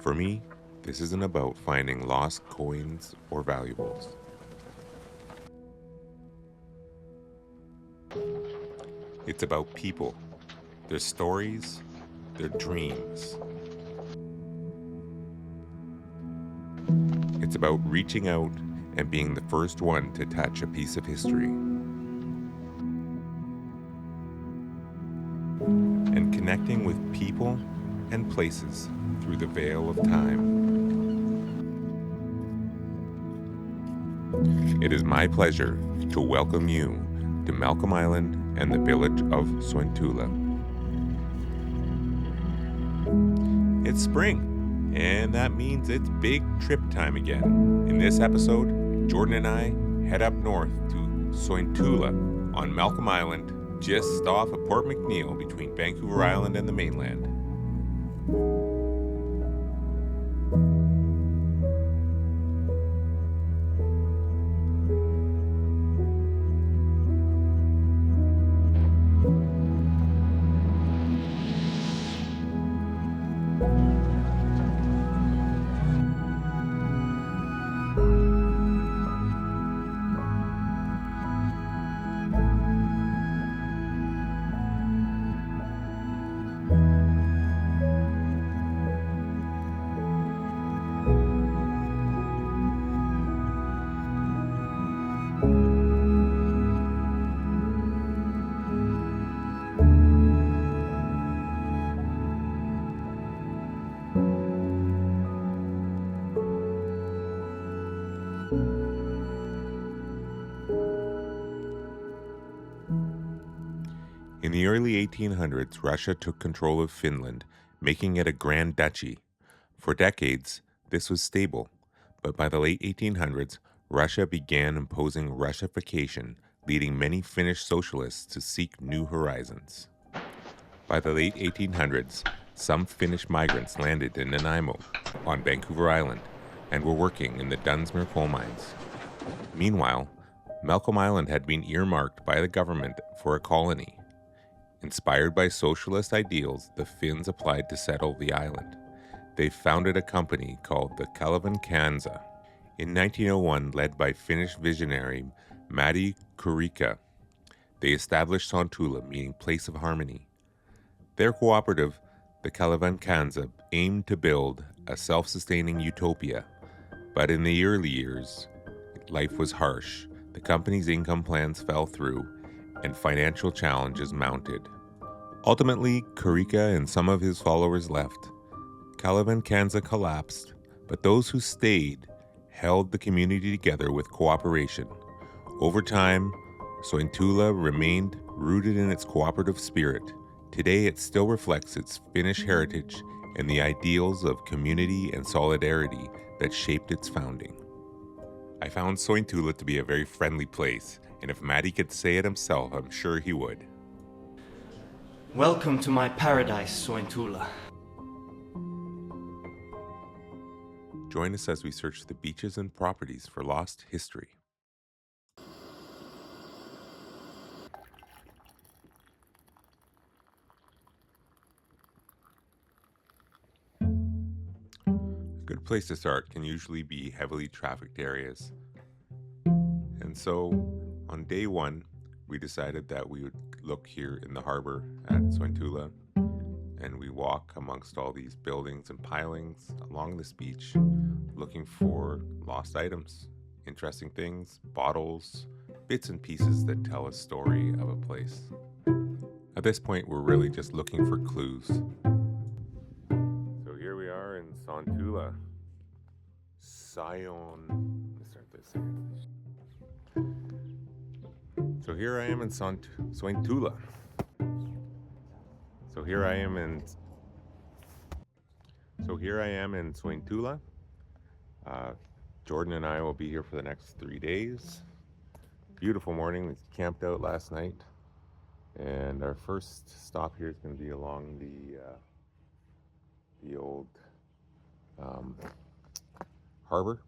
For me, this isn't about finding lost coins or valuables. It's about people, their stories, their dreams. It's about reaching out and being the first one to touch a piece of history. And connecting with people and places through the veil of time. It is my pleasure to welcome you to Malcolm Island and the village of Sointula. It's spring, and that means it's big trip time again. In this episode, Jordan and I head up north to Sointula on Malcolm Island, just off of Port McNeill between Vancouver Island and the mainland. In the early 1800s, Russia took control of Finland, making it a grand duchy. For decades, this was stable, but by the late 1800s, Russia began imposing Russification, leading many Finnish socialists to seek new horizons. By the late 1800s, some Finnish migrants landed in Nanaimo, on Vancouver Island, and were working in the Dunsmuir coal mines. Meanwhile, Malcolm Island had been earmarked by the government for a colony. Inspired by socialist ideals, the Finns applied to settle the island. They founded a company called the Kalevan Kansa. In 1901, led by Finnish visionary Matti Kurikka, they established Sointula, meaning place of harmony. Their cooperative, the Kalevan Kansa, aimed to build a self-sustaining utopia. But in the early years, life was harsh. The company's income plans fell through, and financial challenges mounted. Ultimately, Kurikka and some of his followers left. Kalevan Kansa collapsed, but those who stayed held the community together with cooperation. Over time, Sointula remained rooted in its cooperative spirit. Today, it still reflects its Finnish heritage and the ideals of community and solidarity that shaped its founding. I found Sointula to be a very friendly place, and if Matti could say it himself, I'm sure he would. Welcome to my paradise, Sointula. Join us as we search the beaches and properties for lost history. A good place to start can usually be heavily trafficked areas. And so, on day one, we decided that we would look here in the harbor at Sointula, and we walk amongst all these buildings and pilings along this beach, looking for lost items, interesting things, bottles, bits and pieces that tell a story of a place. At this point, we're really just looking for clues. So here we are in Sointula. Let's start this again. So here I am in Sointula. So here I am in Sointula. Jordan and I will be here for the next 3 days. Beautiful morning. We camped out last night, and our first stop here is going to be along the old harbor,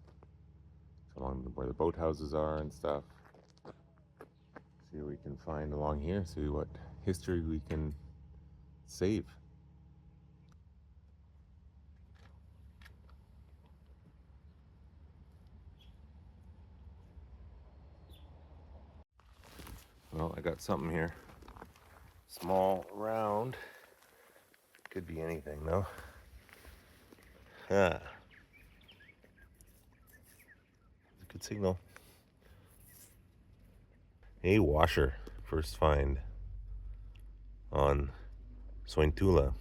along where the boathouses are and stuff. See what we can find along here. See what history we can save. Well, I got something here. Small, round. Could be anything, though. Ah. Good signal. A washer. First find on Sointula.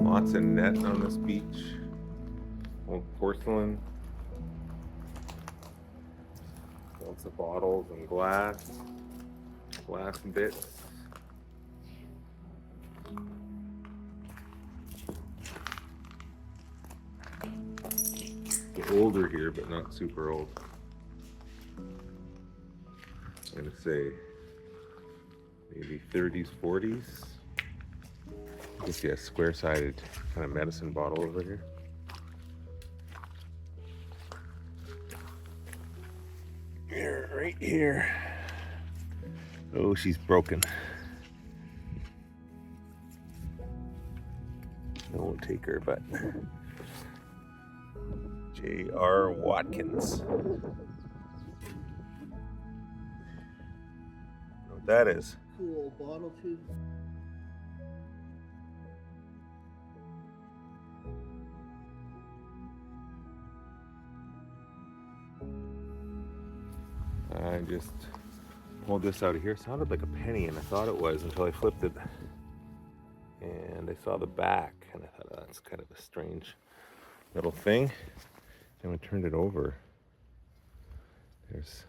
Lots of net on this beach. Old porcelain. Lots of bottles and glass bits. Older here, but not super old. I'm gonna say maybe 30s, 40s. You can see a square-sided kind of medicine bottle over here. Here, right here. Oh, she's broken. I won't take her, but J.R. Watkins. What that is? Cool bottle too. I just pulled this out of here. It sounded like a penny, and I thought it was until I flipped it. And I saw the back, and I thought, oh, that's kind of a strange little thing. And when I turned it over, there's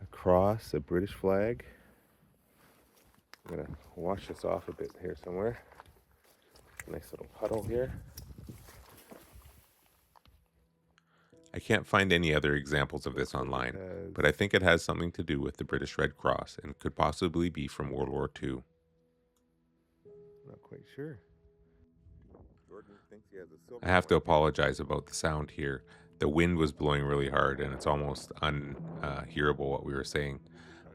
a cross, a British flag. I'm gonna wash this off a bit here somewhere. Nice little puddle here. I can't find any other examples of this online, but I think it has something to do with the British Red Cross and could possibly be from World War II. Not quite sure. Jordan thinks he has a silver. I have to apologize about the sound here. The wind was blowing really hard and it's almost unhearable what we were saying.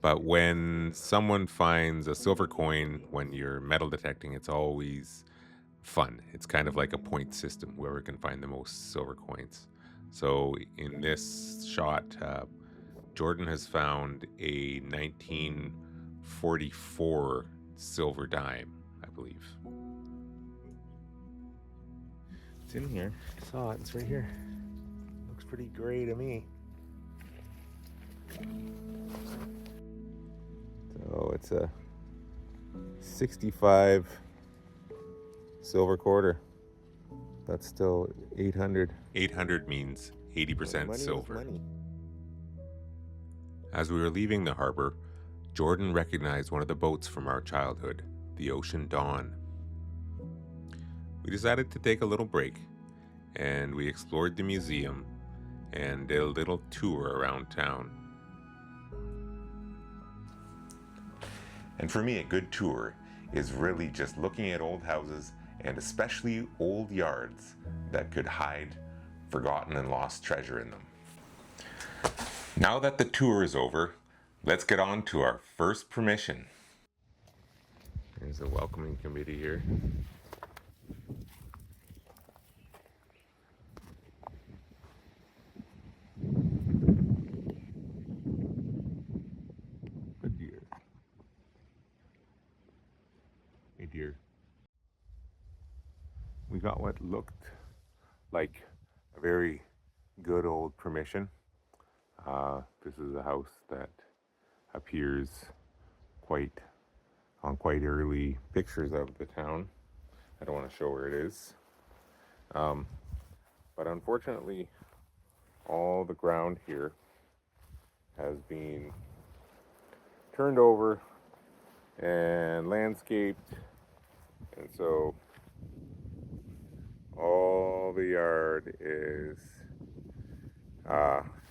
But when someone finds a silver coin when you're metal detecting, it's always fun. It's kind of like a point system, whoever can find the most silver coins. So in this shot, Jordan has found a 1944 silver dime, I believe. It's in here. I saw it. It's right here. Looks pretty gray to me. So it's a 65 silver quarter. That's still 800. 800 means 80% silver. As we were leaving the harbor, Jordan recognized one of the boats from our childhood, the Ocean Dawn. We decided to take a little break, and we explored the museum and did a little tour around town. And for me, a good tour is really just looking at old houses and especially old yards that could hide forgotten and lost treasure in them. Now that the tour is over, let's get on to our first permission. There's a welcoming committee here. A deer. A deer. We got what looked like a very good old permission. This is a house that appears on quite early pictures of the town. I don't want to show where it is. But unfortunately, all the ground here has been turned over and landscaped, and so all the yard is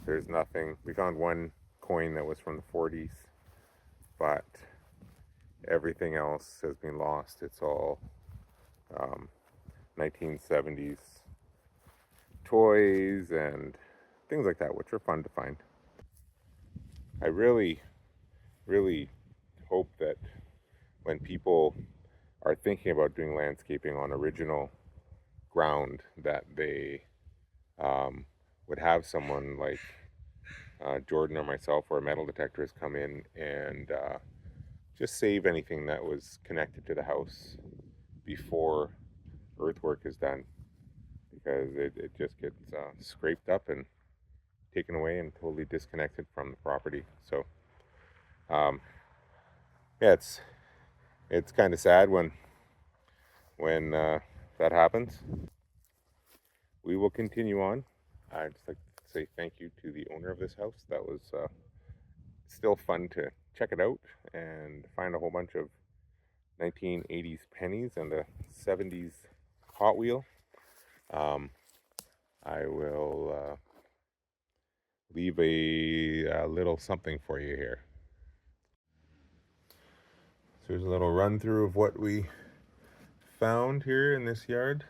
there's nothing. We found one coin that was from the 40s, but everything else has been lost. It's all 1970s toys and things like that, which are fun to find. I really hope that when people are thinking about doing landscaping on original ground, that they would have someone like Jordan or myself or a metal detectorist come in and just save anything that was connected to the house before earthwork is done, because it just gets scraped up and taken away and totally disconnected from the property. So yeah, it's kind of sad when that happens. We will continue on. I'd just like to say thank you to the owner of this house. That was still fun to check it out and find a whole bunch of 1980s pennies and a 70s Hot Wheel. I will leave a little something for you here. So here's a little run through of what we found here in this yard.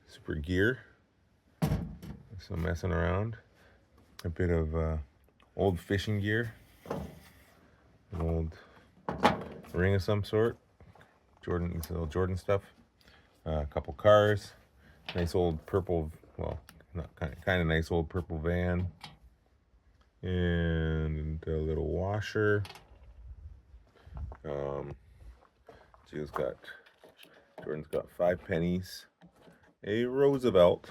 Super gear, some messing around, a bit of old fishing gear, an old ring of some sort, Jordan stuff, a couple cars, nice old purple, well, not kind of nice old purple van, and a little washer. Jordan's got 5 pennies, a Roosevelt,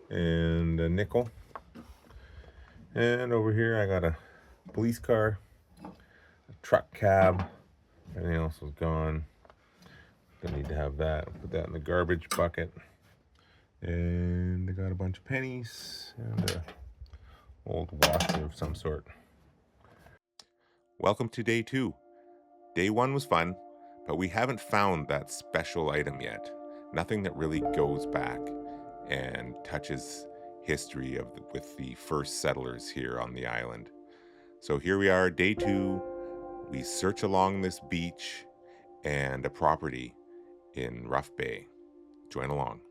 and a nickel. And over here I got a police car, a truck cab. Everything else was gone. Don't need to have that. Put that in the garbage bucket. And I got a bunch of pennies and a old washer of some sort. Welcome to day 2. Day 1 was fun, but we haven't found that special item yet. Nothing that really goes back and touches history with the first settlers here on the island. So here we are, day 2. We search along this beach and a property in Rough Bay. Join along.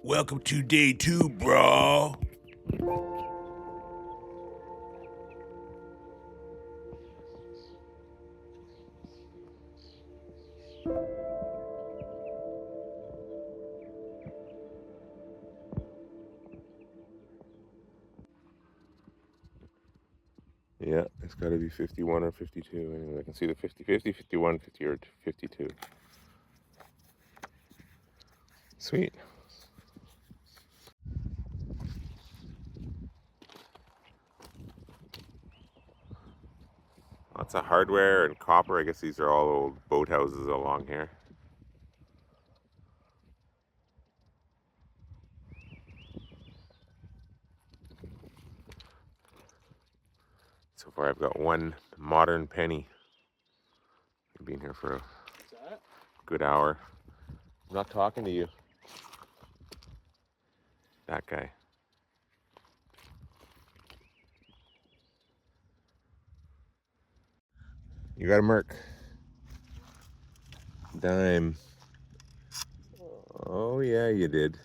Welcome to day 2, bro. Yeah, it's got to be 51 or 52. Anyway, I can see the 50, 51, 50, or 52. Sweet. Lots of hardware and copper. I guess these are all old boathouses along here. So far I've got one modern penny. I've been here for a good hour. I'm not talking to you. That guy. You got a Merc. Dime. Oh yeah, you did.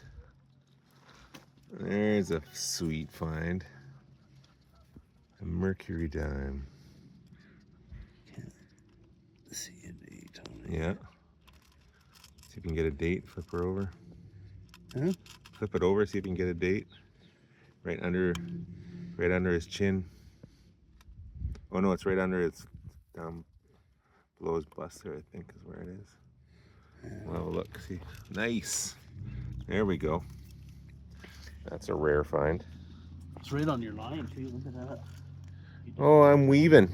There's a sweet find. A Mercury dime. Can't see a date on it. Yeah. See if you can get a date. Flip her over. Huh? Flip it over. See if you can get a date. Right under his chin. Oh no, it's right under its down below his bust there. I think is where it is. Yeah. We'll have a look. See. Nice. There we go. That's a rare find. It's right on your line too. Look at that. Oh, I'm weaving.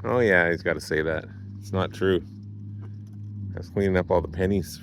Oh yeah, he's got to say that. It's not true. I was cleaning up all the pennies.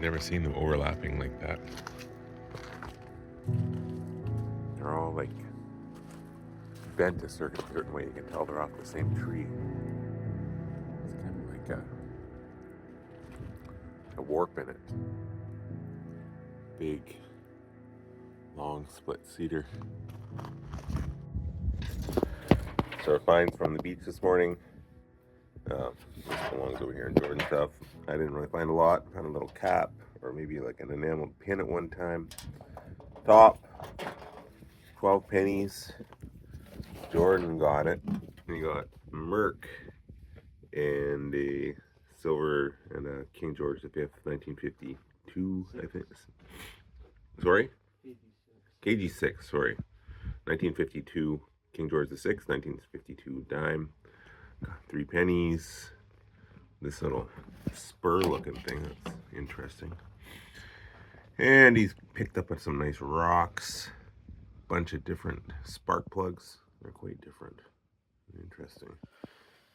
Never seen them overlapping like that. They're all like bent a certain way. You can tell they're off the same tree. It's kind of like a warp in it. Big, long split cedar. So our finds from the beach this morning. This belongs over here in Jordan's stuff. I didn't really find a lot. Found a little cap, or maybe like an enameled pin at one time. Top, 12 pennies. Jordan got it. He got Merc and a silver and a King George V, 1952, I think. Sorry? KG6, sorry. 1952, King George VI, 1952 dime. Got 3 pennies. This little spur-looking thing, that's interesting. And he's picked up some nice rocks. Bunch of different spark plugs. They're quite different. Interesting.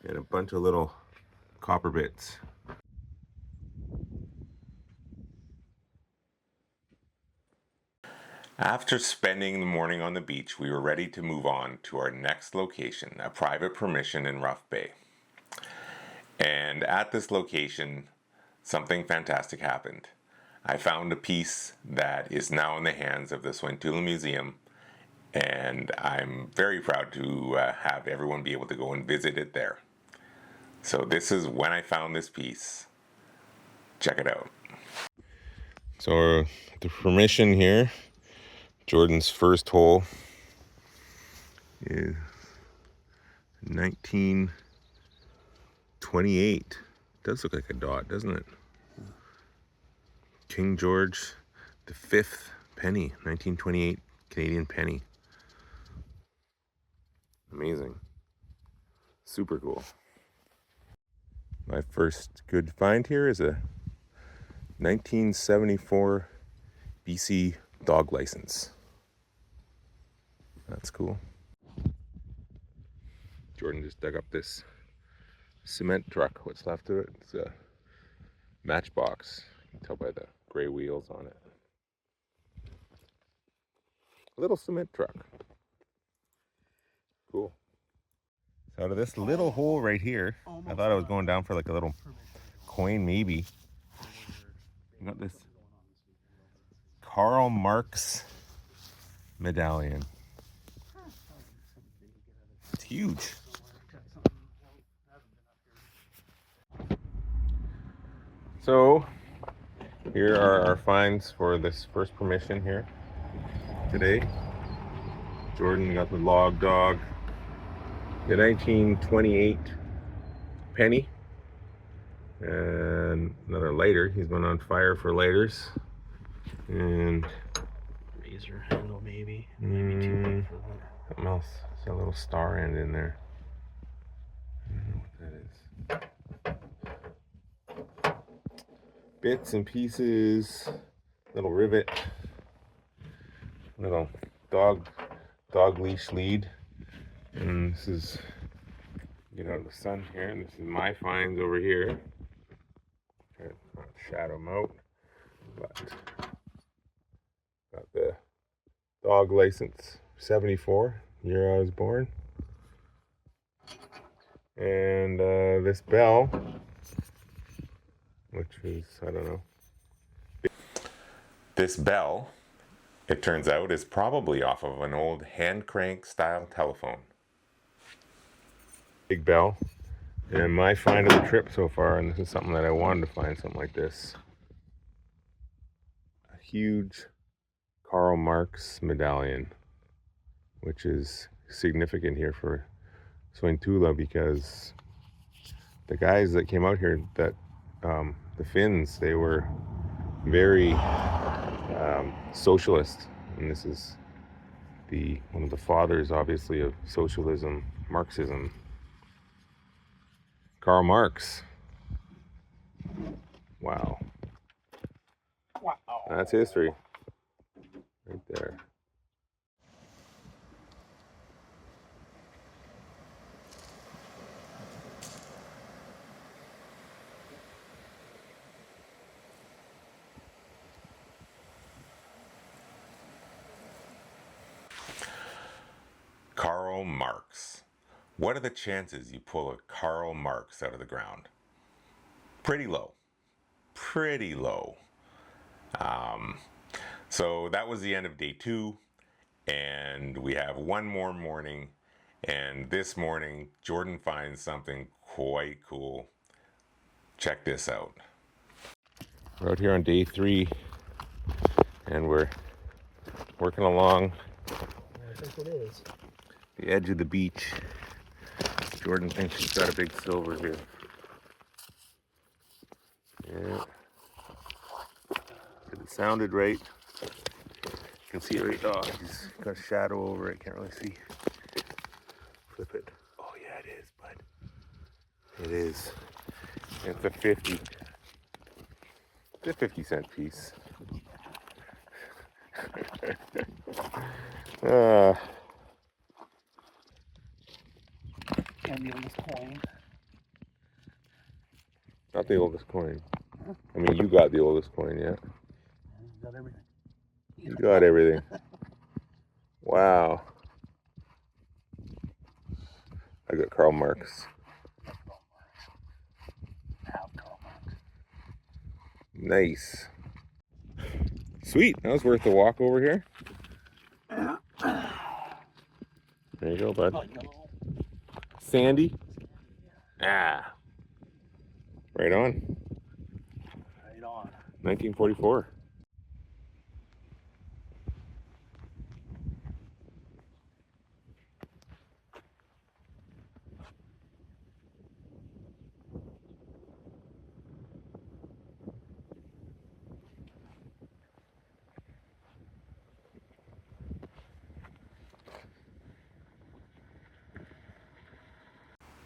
And a bunch of little copper bits. After spending the morning on the beach, we were ready to move on to our next location, a private permission in Rough Bay. And at this location, something fantastic happened. I found a piece that is now in the hands of the Sointula Museum, and I'm very proud to have everyone be able to go and visit it there. So this is when I found this piece. Check it out. So the permission here, Jordan's first hole is 1928. Does look like a dot, doesn't it? King George V penny, 1928 Canadian penny. Amazing. Super cool. My first good find here is a 1974 BC dog license. That's cool. Jordan just dug up this cement truck. What's left of it? It's a matchbox. You can tell by the gray wheels on it. A little cement truck. Cool. So out of this little hole right here, I thought I was going down for like a little coin maybe. You got this Karl Marx medallion. It's huge. So here are our finds for this first permission here today. Jordan got the log dog, the 1928 penny, and another lighter. He's been on fire for lighters. And Razor handle, maybe. Maybe too big for that. something else. It's a little star end in there. I don't know what that is. Bits and pieces. Little rivet. Little dog leash lead. And this is, get out of the sun here. And this is my finds over here. Try to not shadow them out. But got the dog license, 74, year I was born. And this bell, which is, I don't know. This bell, it turns out, is probably off of an old hand crank style telephone. Big bell. And my find of the trip so far, and this is something that I wanted to find, something like this. A huge Karl Marx medallion, which is significant here for Sointula because the guys that came out here, that the Finns, they were very socialist, and this is one of the fathers, obviously, of socialism, Marxism. Karl Marx. Wow. Wow. That's history. Right there. Karl Marx. What are the chances you pull a Karl Marx out of the ground? Pretty low. Pretty low. So that was the end of day 2, and we have one more morning, and this morning Jordan finds something quite cool. Check this out. We're out here on day 3, and we're working along I think it is. the edge of the beach. Jordan thinks she's got a big silver here. Yeah. It sounded right. You can see it right. Oh, he's got a shadow over it. Can't really see. Flip it. Oh yeah, it is, bud. It is. It's a 50. It's a 50-cent piece. And the oldest coin. Not the oldest coin. I mean, you got the oldest coin, yeah? You got everything. You got everything. Wow. I got Karl Marx. Nice. Sweet. That was worth the walk over here. There you go, bud. Sandy? Ah. Right on. Right on. 1944.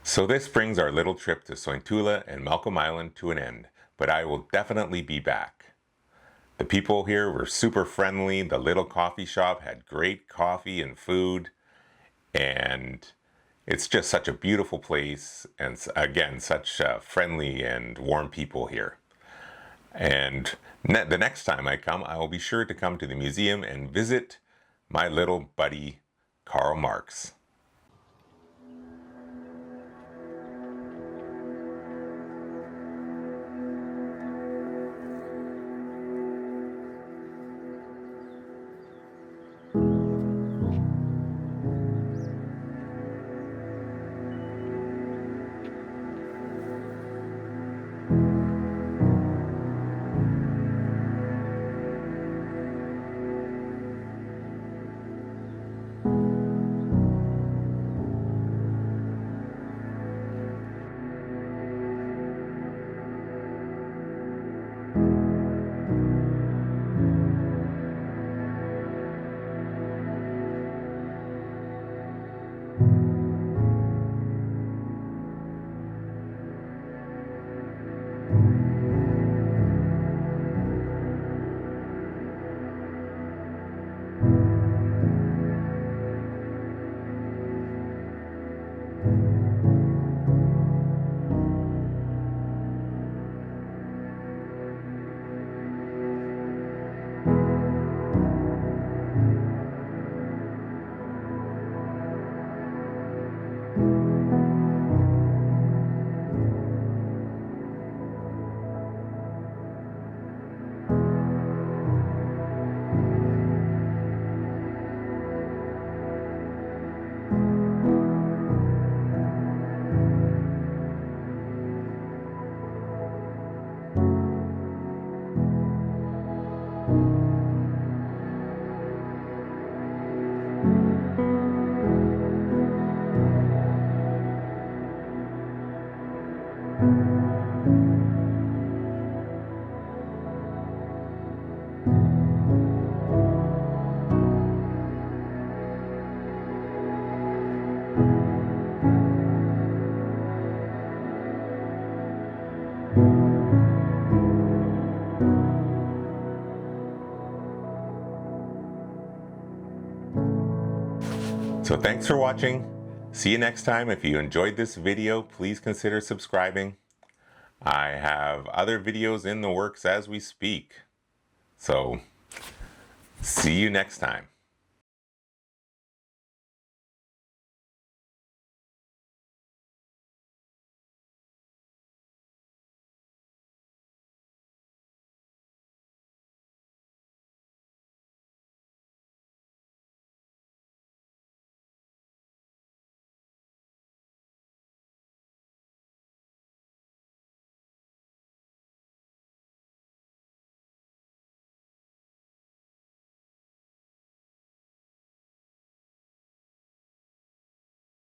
So this brings our little trip to Sointula and Malcolm Island to an end, but I will definitely be back. The people here were super friendly. The little coffee shop had great coffee and food, and it's just such a beautiful place, and again, such friendly and warm people here. And the next time I come, I will be sure to come to the museum and visit my little buddy, Karl Marx. So thanks for watching. See you next time. If you enjoyed this video, please consider subscribing. I have other videos in the works as we speak. So see you next time.